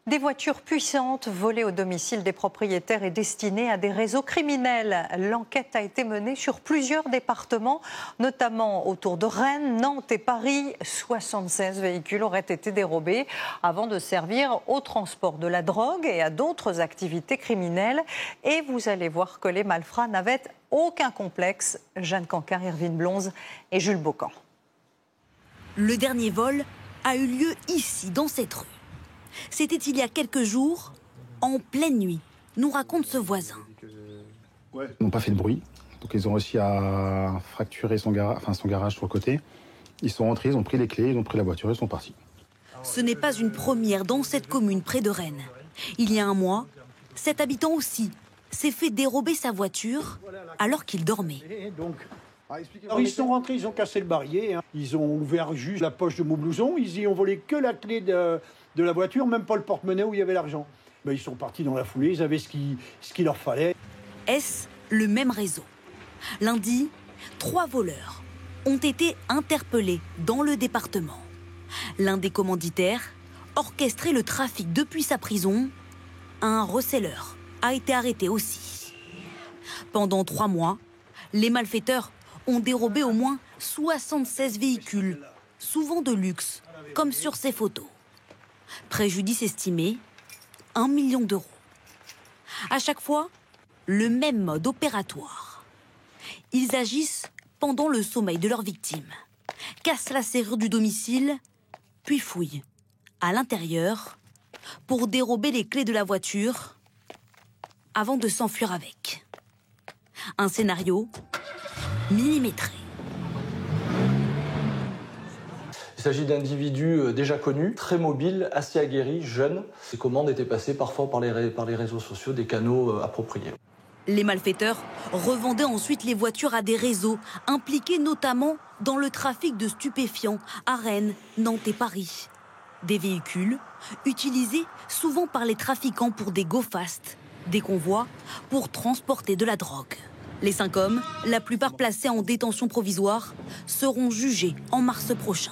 Des voitures puissantes volées au domicile des propriétaires et destinées à des réseaux criminels. L'enquête a été menée sur plusieurs départements, notamment autour de Rennes, Nantes et Paris. 76 véhicules auraient été dérobés avant de servir au transport de la drogue et à d'autres activités criminelles. Et vous allez voir que les malfrats n'avaient aucun complexe. Jeanne Cancard, Irvine Blonze et Jules Bocan. Le dernier vol a eu lieu ici, dans cette rue. C'était il y a quelques jours, en pleine nuit, nous raconte ce voisin. Ils n'ont pas fait de bruit, donc ils ont réussi à fracturer son garage sur le côté. Ils sont rentrés, ils ont pris les clés, ils ont pris la voiture, ils sont partis. Ce n'est pas une première dans cette commune près de Rennes. Il y a un mois, cet habitant aussi s'est fait dérober sa voiture alors qu'il dormait. Alors, ils sont rentrés, ils ont cassé le barillet, ils ont ouvert juste la poche de mon blouson, ils y ont volé que la clé de la voiture, même pas le porte-monnaie où il y avait l'argent. Ben, ils sont partis dans la foulée, ils avaient ce qu'il leur fallait. Est-ce le même réseau? Lundi, 3 voleurs ont été interpellés dans le département. L'un des commanditaires orchestrait le trafic depuis sa prison. Un receleur a été arrêté aussi. Pendant 3 mois, les malfaiteurs ont dérobé au moins 76 véhicules, souvent de luxe, comme sur ces photos. Préjudice estimé, 1 million d'euros. À chaque fois, le même mode opératoire. Ils agissent pendant le sommeil de leurs victimes, cassent la serrure du domicile, puis fouillent à l'intérieur pour dérober les clés de la voiture avant de s'enfuir avec. Un scénario millimétré. Il s'agit d'individus déjà connus, très mobiles, assez aguerris, jeunes. Ces commandes étaient passées parfois par les réseaux sociaux, des canaux appropriés. Les malfaiteurs revendaient ensuite les voitures à des réseaux impliqués notamment dans le trafic de stupéfiants à Rennes, Nantes et Paris. Des véhicules utilisés souvent par les trafiquants pour des go-fast, des convois pour transporter de la drogue. Les 5 hommes, la plupart placés en détention provisoire, seront jugés en mars prochain.